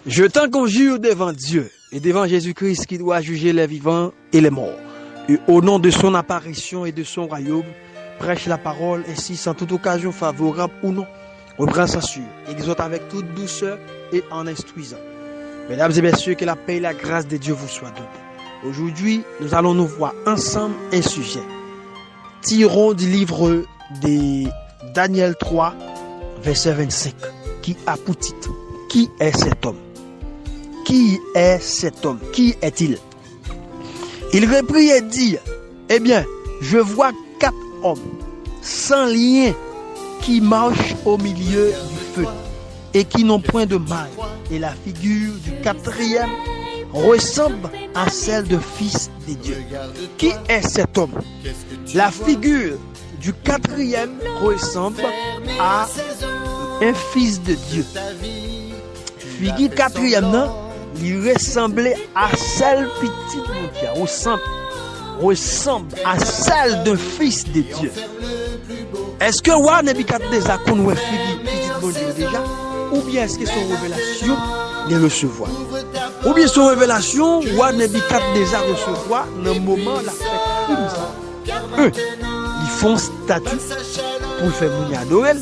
Je t'en conjure devant Dieu et devant Jésus-Christ qui doit juger les vivants et les morts. Et au nom de son apparition et de son royaume, prêche la parole ainsi sans toute occasion favorable ou non. Reprends sa sûre, exhorte avec toute douceur et en instruisant. Mesdames et messieurs, que la paix et la grâce de Dieu vous soient données. Aujourd'hui, nous allons nous voir ensemble un sujet. Tirons du livre de Daniel 3, verset 25, qui a pour titre « Qui est cet homme ?» Qui est cet homme? Qui est-il? Il reprit et dit, eh bien, je vois 4 hommes sans lien qui marchent au milieu du feu et qui n'ont point de maille. Et la figure du 4e ressemble à celle de fils de Dieu. Qui est cet homme? La figure du 4e ressemble à un fils de Dieu. Figure 4e, non? Il ressemblait à celle petite mondiale, ressemble à celle d'un fils de Dieu. Est-ce que Roi Nebukadnezar connaît figure petite mondiale déjà? Ou bien est-ce que son révélation les recevoir? Ou bien son révélation, Roi Nebukadnezar recevoir dans le moment de la fête. Ils font statut pour faire mourir adorer.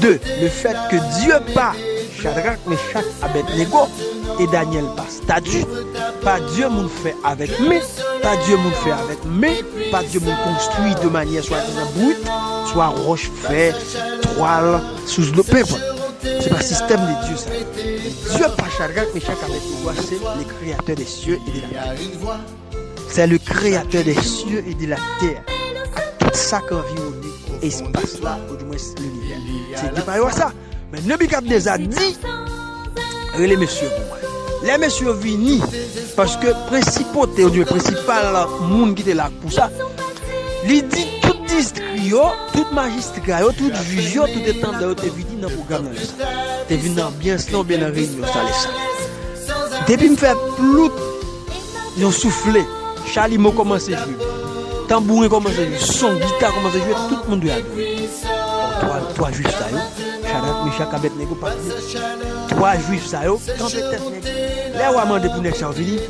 2. Le fait que Dieu part Shadrach, Meshach, Abednego et Daniel pas statut, pas Dieu moun fait avec mais, pas Dieu moun fait avec mais, pas Dieu moun construit de manière soit brute, soit roche fer, toile, sous le peuple. C'est pas le système de Dieu ça. Dieu pas Shadrach, Meshach, Abednego, c'est le créateur des cieux et de la terre. C'est le créateur des cieux et de la terre. À tout ça qui environne l'espace là, ou du moins l'univers. C'est Dieu pas ça. Mais Nebukadnezar dit, les messieurs, les messieurs viennent parce que principauté, ou du principal monde qui était là pour ça, il dit tout district, tout magistrat, tout juge, tout étendard, tu es venu dans le programme. Tu es venu dans l'ambiance, bien dans la réunion, ça. Depuis me faire plout, ils ont soufflé, Charlie commence à jouer, tambourin commence à jouer, son guitare commence à jouer, tout le monde doit jouer. Toi juif ça yo, Shadrach, Meshach, Abednego pas. Toi juif ça yo, quand peut-être les rois mandé pour nèg venir.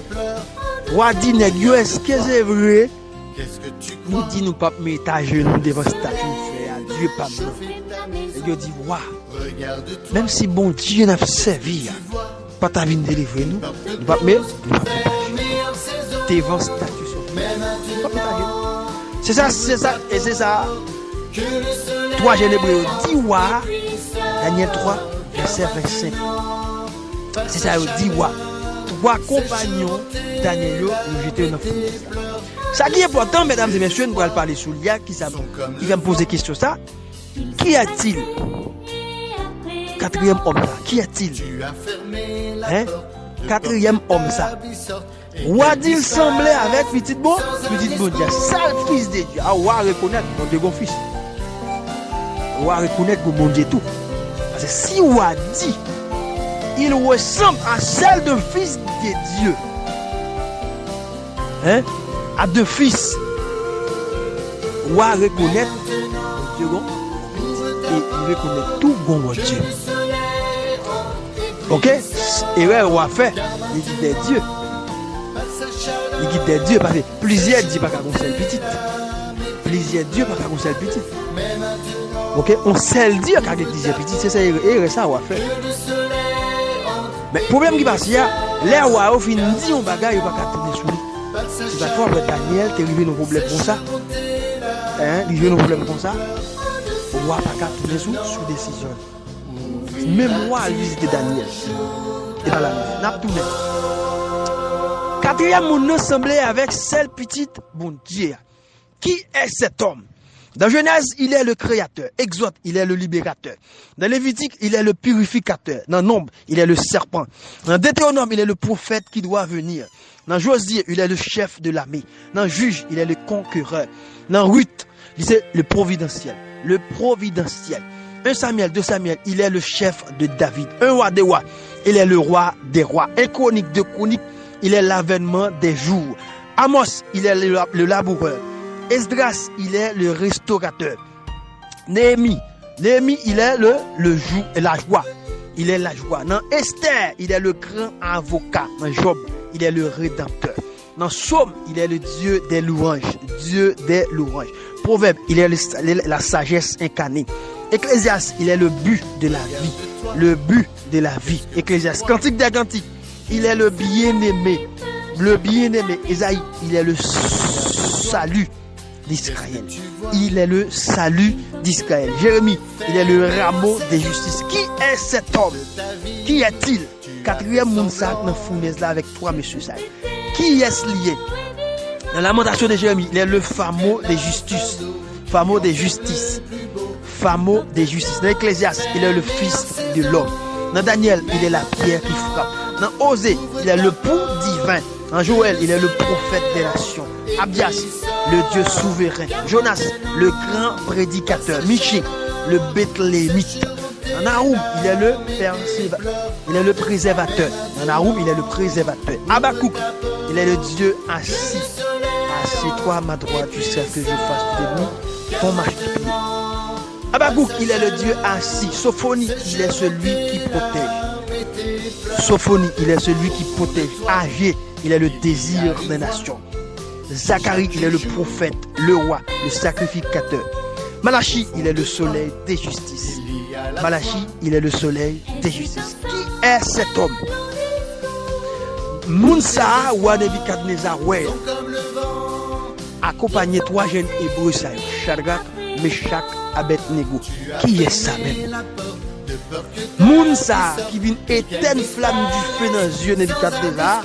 Roi dit nèg yo, est-ce que c'est vrai? Nous dit nous pas mettre à genoux devant statue frère, Dieu pas bon. Et Dieu dit waouh. Même si bon Dieu n'a servi, pas ta vie délivrer nous, nous pas mais devant statue sur. C'est ça et c'est ça. 3 Hébreux 10 wa, Daniel 3, verset 25. C'est ça, il dit wa. 3 compagnons Daniel nous jeter dans le feu. Ça qui est important, mesdames et messieurs, nous allons parler sur l'IA qui va me poser question ça. Qui est-il? 4e homme là, qui est-il? 4e homme ça. Roi dit semblait avec petit bon Dieu, sale fils de Dieu. Ah, roi reconnaître mon Dieu fils. Roi reconnaître que mon Dieu tout. Parce que si roi dit, il ressemble à celle d'un fils de Dieu. À deux fils. Roi reconnaître Dieu et il reconnaît tout bon Dieu. Ok? Et ouais, roi fait, il dit des dieux. Il dit des dieux parce que plusieurs disent pas qu'on seul petit. Plusieurs dieux pas qu'on seul petit. Ok, on seul Dieu qui a des plusieurs petits, c'est ça et ça on va faire. Mais le problème qui passe là, les rois au fin dit on bagaille pas qu'à tourner sur lui. C'est pas toi Daniel qui arrivé nos problèmes comme ça. Il vient nos problèmes comme ça. On va pas qu'à tourner sous décision. Même moi visiter Daniel. Et dans la nuit, n'a tourné. 4e monde semblait avec celle petite bon Dieu. Qui est cet homme? Dans Genèse, il est le créateur. Exode, il est le libérateur. Dans Lévitique, il est le purificateur. Dans Nombre, il est le serpent. Dans Deutéronome, il est le prophète qui doit venir. Dans Josué, il est le chef de l'armée. Dans Juge, il est le conquéreur. Dans Ruth, il est le providentiel. Le providentiel. 1 Samuel, 2 Samuel, il est le chef de David. 1 roi des rois, il est le roi des rois. 1 Chronique, 2 Chroniques, il est l'avènement des jours. Amos, il est le laboureur. Esdras, il est le restaurateur. Néhémie, il est le jour et la joie. il est la joie. Dans Esther, il est le grand avocat. Dans Job, il est le rédempteur. Dans Somme, il est le Dieu des louanges. Dieu des louanges. Proverbe, il est la sagesse incarnée. Ecclésiaste, il est le but de la vie. Le but de la vie. Ecclésiaste. Cantique des cantiques, il est le bien-aimé. Le bien-aimé. Ésaïe, il est le salut d'Israël. Il est le salut d'Israël. Jérémie, il est le rameau de justice. Qui est cet homme? Qui est-il? Quatrième Mounsak dans fournaise là avec trois messieurs ça. Qui est-ce lié? Dans la lamentation de Jérémie, il est le fameau de justice. Fameau de justice. Fameau de justice. Dans Ecclésiaste, il est le fils de l'homme. Dans Daniel, il est la pierre qui frappe. Dans Osée, il est le pou divin. Dans Joël, il est le prophète des nations. Abias, le Dieu souverain. Jonas, le grand prédicateur. Miché, le Bethléemite. Dans Nahum, il est le préservateur. Dans Nahum, il est le préservateur. Habakkuk, il est le Dieu assis. Assieds-toi à ma droite jusqu'à ce que je fasse de nous ton marchepied. Habakkuk, il est le Dieu assis. Sophonie, il est celui qui protège. Sophonie, il est celui qui protège. Agé, il est le désir des nations. Zacharie, il est le prophète, le roi, le sacrificateur. Malachi, il est le soleil des justices. Malachi, il est le soleil des justices. Qui est cet homme? Mounsa ou Nebukadnezar, ouais. Accompagné trois jeunes hébreux, Shadrach, Meshach, Abednego. Qui est ça même? Mounsa qui vient éteindre flamme du feu dans les yeux de Nebukadnezar.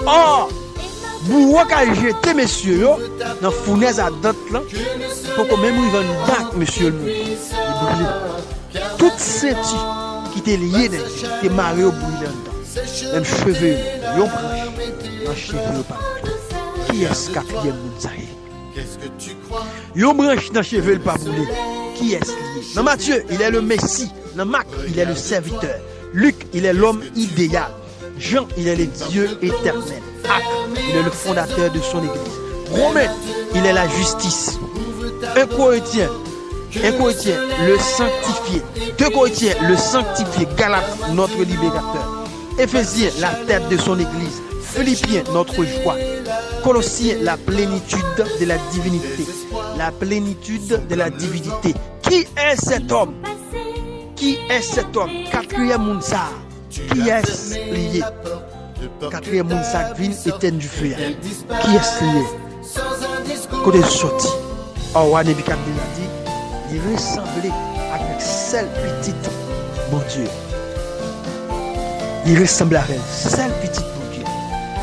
Oh! Vous avez jeté, messieurs, dans la fournaise à date là, pour que même ils vendent bac, monsieur le monde. Toutes ces qui étaient liées, qui étaient mariées au brûlant dedans. Même cheveux, ils ont branché, dans cheveux pas. Qui est ce quatrième monde? Ils ont branché dans cheveux pas brûlé. Qui est-ce lié? Dans Matthieu, il est le Messie. Dans Marc, il est le serviteur. Luc, il est l'homme idéal. Jean, il est le Dieu éternel. Acte, il est le fondateur de son église. Romain, il est la justice. 1 Corinthiens, le sanctifié. 2 Corinthiens, le sanctifié. Galates, notre libérateur. Éphésiens, la tête de son église. Philippiens, notre joie. Colossiens, la plénitude de la divinité. La plénitude de la divinité. Qui est cet homme? Qui est cet homme? Quatrième Mounsa. Qui est-ce lié? Quatrième Mounsa vient éteindre du feu. Qui est-ce lié? Côté sorti. Oh, Nebukadnezar dit, il ressemblait avec celle petite, mon Dieu. Il ressemble à elle, celle petite, mon Dieu.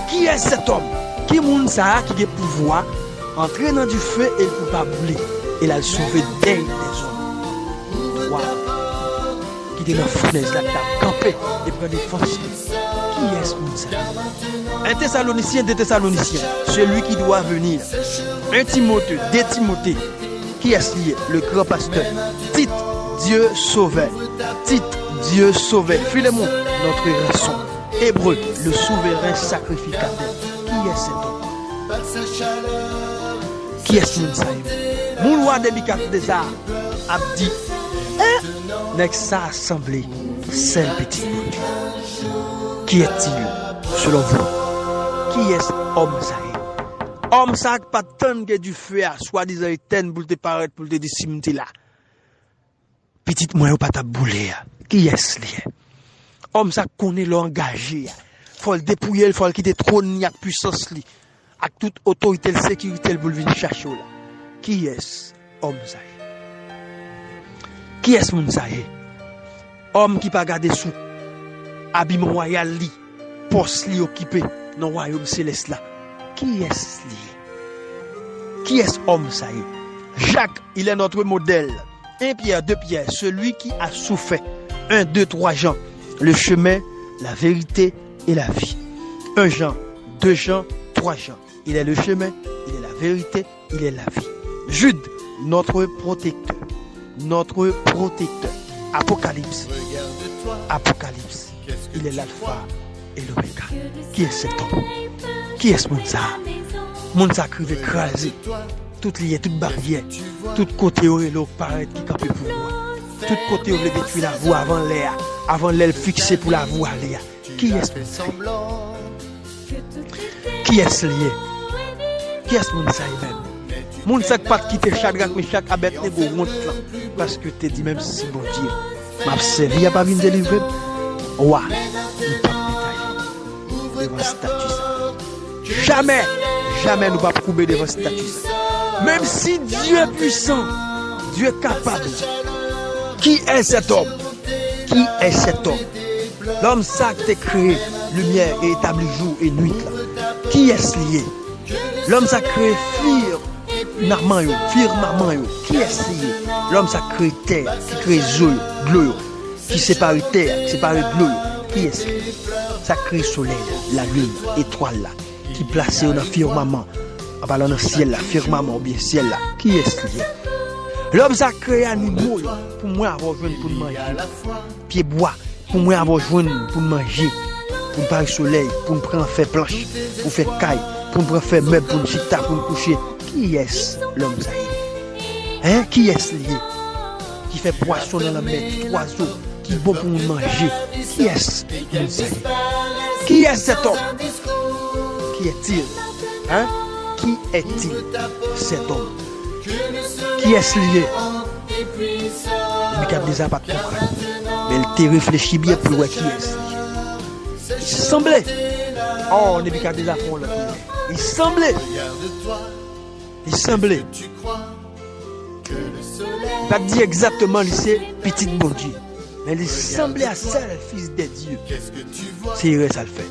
Qui est cet homme? Qui Mounsa qui a pouvoir entrer dans du feu et ne peut pas brûler. Il a sauvé des hommes. Wow. Qui est dans la fournaise, là, qui a campé et prend des forces. Qui est-ce Mounsa? Un Thessalonicien, deux Thessaloniciens, celui qui doit venir. Un Timothée, deux Timothée. Qui est-ce lié? Le grand pasteur. Tite, Dieu sauveur. Tite, Dieu sauveur. Philémon, notre rançon. Hébreu, le souverain sacrificateur. Qui est cet homme? Qui est-ce Mounsa? Mon roi Nebukadnezar a dit, n'est-ce ça assemblée, celle petite mon Dieu? Qui est-il selon vous? Qui est-ce homme ça? Homme ça pas tant que du feu à soi-disant éteindre pour te paraître pour te dire si là. Petite moi pas ta bouler. Qui est-ce lié? Homme ça connaît l'engagé. Faut le dépouiller, il faut le quitter trône avec puissance li. Avec toute autorité, sécurité pour venir chercher là. Qui est-ce homme ça? Qui est-ce moun ça? Homme qui pas garder sous habillement royal li, poste li occupé dans royaume céleste là. Qui est-ce li? Qui est-ce homme ça? Jacques, il est notre modèle. 1 Pierre, 2 Pierre, celui qui a souffert. 1, 2, 3 Jean, le chemin, la vérité et la vie. 1 Jean, 2 Jean, 3 Jean. Il est le chemin, il est la vérité, il est la vie. Jude, notre protecteur. Notre protecteur. Apocalypse. Apocalypse. Il est l'alpha et l'oméga. Qui est cet homme? Qui est ce monde ça? Monde ça qui veut écraser. Toutes liées, toutes barrières. Tout côté où il paraît qui campe pour moi. Tout côté où il détruit la voie avant l'air. avant l'aile fixée pour la voiler. Qui est-ce Qui est-ce lié? Qui est-ce moun sa même? Moun sa pas quitter Shadrach, Meshach, Abednego honte là parce que t'es dit même si bon Dieu m'a servi a pas vinn délivrer. Ouah, il pas détaillé devant statut ça. Jamais nous pas couper devant statut ça. Même si Dieu est puissant, Dieu est capable. Qui est cet homme? Qui est cet homme? L'homme ça qui t'a créé lumière et établi jour et nuit là. Qui est-ce lié? L'homme ça créé firmament yo. Qui est-ce lié? L'homme ça créé terre, qui créé l'eau, qui sépare terre, qui sépare l'eau. Qui est-ce lié? Ça crée soleil, la lune, étoile là, qui placé dans le firmament, en parlant dans le ciel là, firmament ou bien ciel là. Qui est-ce lié? L'homme ça crée animaux pour moi avoir joindre pour manger. Pied bois pour moi avoir joindre pour manger. Pour parler soleil, pour me prendre faire planche, pour faire caille, pour me prendre faire meuble, pour me chita, pour me coucher. Qui est-ce l'homme ça? Hein? Qui est-ce lié? Qui fait poisson dans la mer, oiseau, qui est bon pour me manger. Qui est-ce l'homme ça? Qui est cet homme? Qui est-il? Hein? Qui est-il cet homme? Qui est-ce lié? Il ne pas comprendre. Mais il te réfléchit bien pour voir qui est-ce. Il semblait. Oh, Nebukadnezar font le il semblait. Il semblait. Pas dit exactement c'est petit bon Dieu. Mais il semblait à ça le fils de Dieu. C'est vrai ça le fait.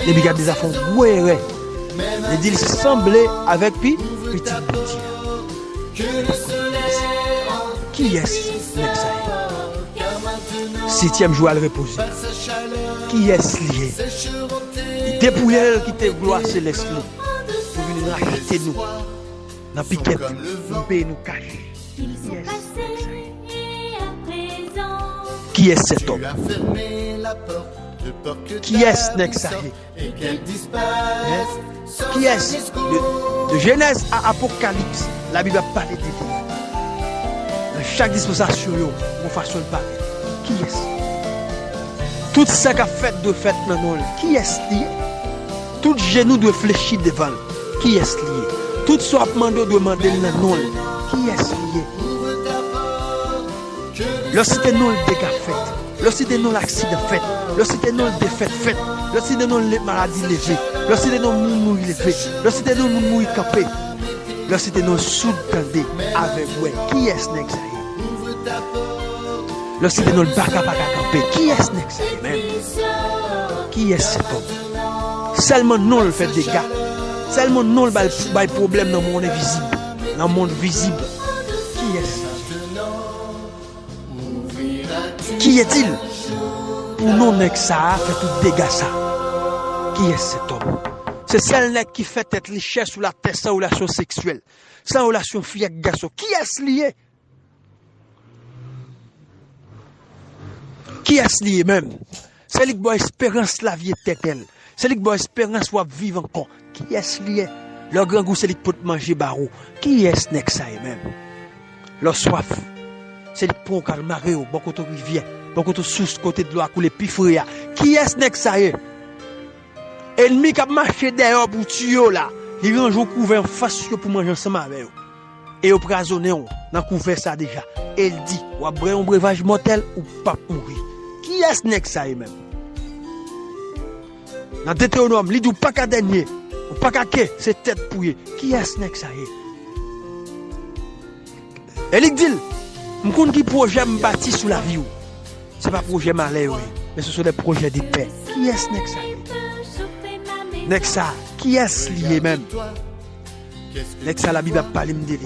Nebukadnezar font ouais. Il dit il semblait avec petit bon Dieu. Qui est-ce? Septième jour à le reposer. Qui est-ce lié? Il dépouille elle qui te gloire céleste pour venir racheter nous. Dans piquette, nous payer nous cash. Qui est cet homme? Qui est-ce Nexaïe? Qui est-ce? De Genèse à Apocalypse, la Bible a parlé de lui. Dans chaque dispensation, on façon de parler. Qui est-ce? Tout ça qu'a fait de fait maintenant. Qui est-ce lié? Tout genou doit fléchir devant. Qui est-ce lié? Tout soit demandé de demander le nom. Qui est-ce lié? Lorsque nous le dégât fait, lorsque nous l'accident fait, lorsque nous le défaite fait, lorsque nous les maladies levées, lorsque nous mourir levé, lorsque nous mourir campé, lorsque nous sous-tendés avec ouais. Qui est-ce n'est que ça? Lorsque nous le baka campé, qui est-ce n'est que ça même? Qui est-ce cet homme? Seulement nous le fait des gars. Seulement nous le bail problème dans le monde invisible, dans le monde visible. Qui est-ce? Qui est-il? Pour nous, n'est que ça fait tout dégâts ça. Qui est cet homme? C'est celle qui fait être lichée sous la terre sans relation sexuelle, sans relation fille avec garçon. Qui est-ce lié? Qui est-ce lié même? C'est lui qui a espérance la vie éternelle. C'est lui qui a espérance de vivre encore. Qui est-ce lié? Le grand goût, c'est lui qui peut manger barreau. Qui est-ce n'est que ça même? Le soif. C'est lui qui prend calmaré au bon côté rivière, bon côté source, côté de l'eau à couler pifria. Qui est-ce n'est que ça est? Ennemi qui a marché derrière pour tuer là, il range au couvert face pour manger ensemble avec eux. Et au prisonnier dans couvert ça déjà. Et il dit, ou après un breuvage mortel ou pas mourir. Qui est-ce n'est que ça est même? Dans Deutéronome, il dit pas qu'à dernier, ou pas qu'à que, c'est tête pouillée. Qui est-ce n'est que ça est? Et il dit, je connais qui projet me bâti sous la vie. Ce n'est pas projet malheur, mais ce sont des projets de paix. Qui est-ce n'est que ça? N'est que ça? Qui est-ce lié même? N'est que ça, la Bible a parlé de lui.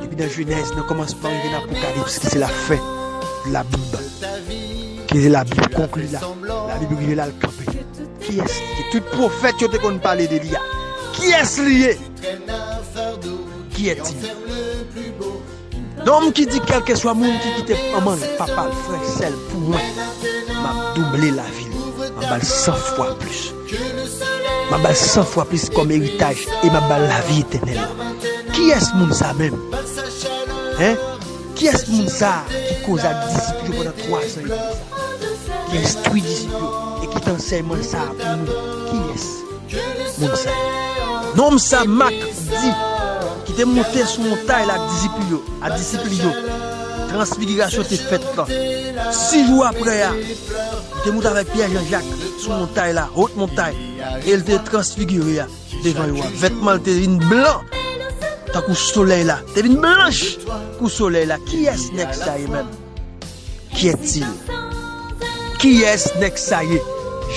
Depuis dans Genèse, nous commençons par une Apocalypse, qui c'est la fin de la Bible. Qui est la Bible conclue là. La Bible qui est là le campé. Qui est-ce lié? Tout prophète qui te parler de lui. Qui est-ce lié? Qui est-il? L'homme qui dit quel que soit le monde qui quitte maman, papa, frère, celle pour moi, m'a doublé la vie, m'a balle 100 fois plus. M'a balle 100 fois plus comme héritage et m'a balle la vie éternelle. Qui est ce monde ça même? Hein? Qui est ce monde ça qui cause à disciples pendant 3 ans. Qui instruit disciples et qui t'enseigne ça pour nous. Qui est-ce? Mon ça. Non, ça Mac dit qui t'est monté sur montagne là à disciples. Transfiguration t'est faite là. 6 jours après, il était monté avec Pierre Jean-Jacques sur montagne là, haute montagne. Et il était transfiguré devant lui. Vêtements étaient blanc. T'as coup soleil là. T'es une blanche. Coup soleil là. Qui est-ce next ça même? Qui est-il? Qui est-ce next ça?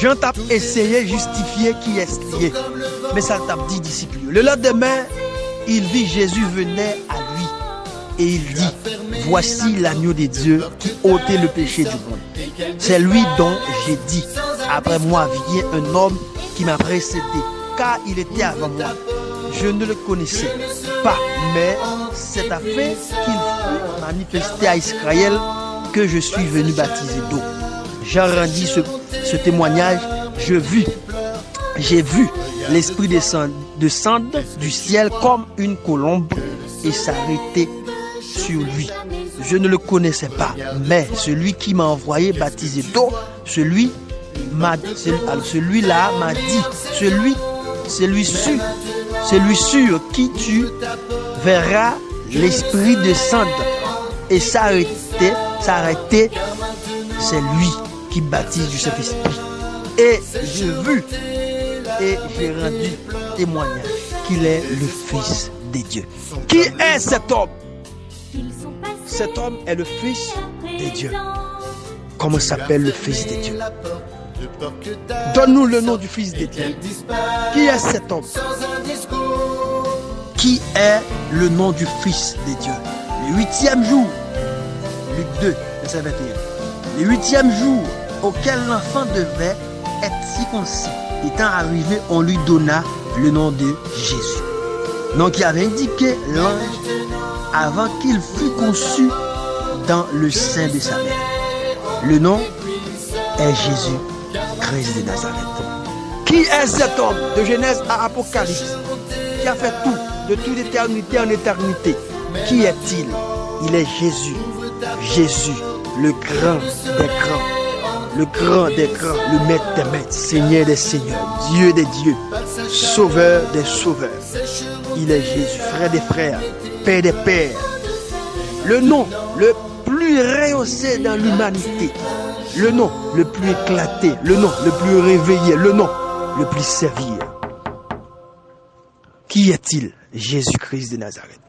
Jean t'a essayé de justifier qui est-ce lié. Mais ça t'a dit disciple. Le lendemain, il vit Jésus venait à lui. Et il dit, voici l'agneau de Dieu qui ôtait le péché du monde. C'est lui dont j'ai dit, après moi vient un homme qui m'a précédé, car il était avant moi. Je ne le connaissais pas, mais c'est afin qu'il fût manifesté à Israël que je suis venu baptiser d'eau. Jean rendit ce témoignage, j'ai vu l'Esprit descendre du ciel comme une colombe et s'arrêter sur lui. Je ne le connaissais pas, mais celui qui m'a envoyé baptiser d'eau, celui-là m'a dit, celui sur qui tu verras l'Esprit descendre et s'arrêter, c'est lui qui baptise du Saint-Esprit. Et j'ai vu et j'ai rendu témoignage qu'il est le Fils de Dieu. Qui est cet homme? Cet homme est le Fils de Dieu. Comment s'appelle le Fils de Dieu? Donne-nous le nom du Fils de Dieu. Qui est cet homme? Qui est le nom du Fils de Dieu? Le 8e jour, Luc 2, verset 21. Le 8e jour auquel l'enfant devait être circoncis, étant arrivé, on lui donna le nom de Jésus. Nom qui avait indiqué l'ange avant qu'il fût conçu dans le sein de sa mère. Le nom est Jésus-Christ de Nazareth. Qui est cet homme de Genèse à Apocalypse qui a fait tout, de toute éternité en éternité? Qui est-il? Il est Jésus. Jésus, le grand des grands, le grand des grands, le maître des maîtres, Seigneur des seigneurs, Dieu des dieux, Sauveur des sauveurs. Il est Jésus, frère des frères, Père des pères. Le nom le plus rehaussé dans l'humanité, le nom le plus éclaté, le nom le plus réveillé, le nom le plus servi. Qui est-il? Jésus-Christ de Nazareth.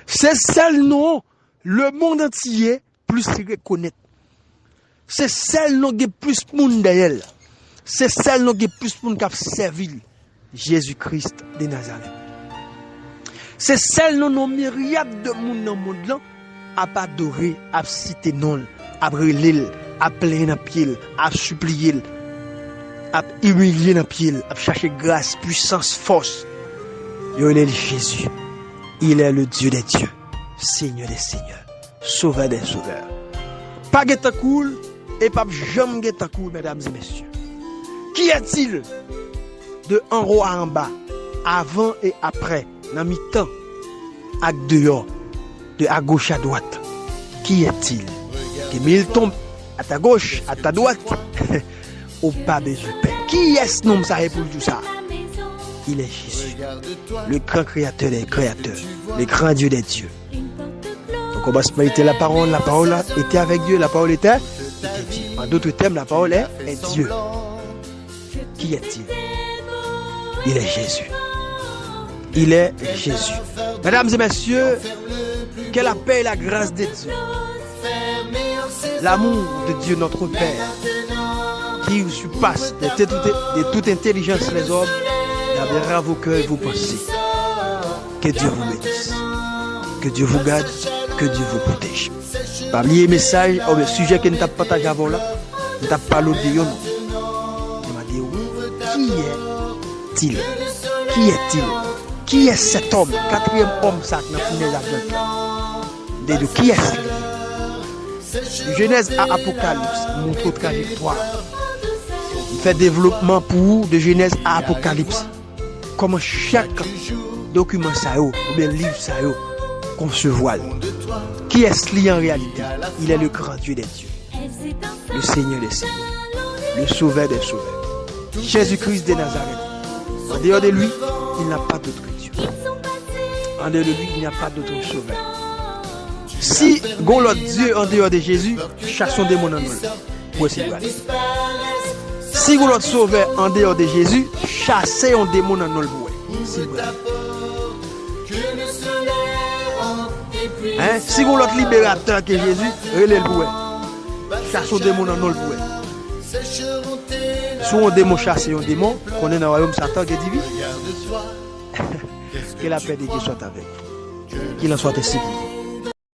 C'est seul nom le monde entier plus reconnaître. C'est seul nom qui plus monde derrière. C'est seul nom qui plus monde qui a servi. Jésus-Christ de Nazareth. C'est seul nom myriade de monde dans le monde là à adorer, à citer non, à brûler, à plaindre dans pied, à supplier, à humilier dans pied, à chercher grâce, puissance, force. Il est Jésus. Il est le Dieu des dieux, Seigneur des seigneurs, Sauveur des sauveurs. Pas guetta cool et pas jamais guetta cool, mesdames et messieurs. Qui est-il de en haut à en bas, avant et après, dans mi-temps, à dehors, de à gauche à droite? Qui est-il? Que mille tombent à ta gauche, à ta droite, au pas besoin de paix. Qui est ce nom ça pour tout ça? Il est Jésus, le grand créateur des créateurs, le grand Dieu des dieux. Donc on va se mettre la parole était avec Dieu, la parole était Dieu. En d'autres termes, la parole est Dieu. Qui est-il? Il est Jésus. Il est Jésus. Mesdames et messieurs, que la paix et la grâce de Dieu, l'amour de Dieu notre Père, qui surpasse de toute intelligence les hommes, gardera vos cœurs et vos pensées. Que Dieu vous bénisse. Que Dieu vous garde. Que Dieu vous protège. Parmi les messages, le sujet que nous avons partagé avant là, nous avons parlé de Dieu. Nous avons dit, qui est-il? Qui est-il? Qui est cet homme? Quatrième homme, ça, qui n'a pas de la qui est-ce? De Genèse à Apocalypse, montre trajectoire. Il fait développement pour de Genèse à Apocalypse. Comment chaque document ça ou bien livre ça concevoir. Qui est-ce lui en réalité? Il est le grand Dieu des dieux, le Seigneur des seigneurs, le Sauveur des sauveurs, Jésus-Christ de Nazareth. En dehors de lui, il n'a pas d'autre Dieu. En dehors de lui, il n'y a pas d'autre sauveur. Si gon l'autre Dieu en dehors de Jésus, chassons des démons en nous. Où est-ce qu'il va aller? Si gon l'autre sauveur en dehors de Jésus, chassez un démon en nous. Hein? Si gon l'autre libérateur que Jésus, relève le bouet. Chassons des démons en nous. Si on démon chasse un démon, qu'on est dans le royaume Satan qui est divin. Que la paix de Dieu soit avec. Qu'il en soit ainsi.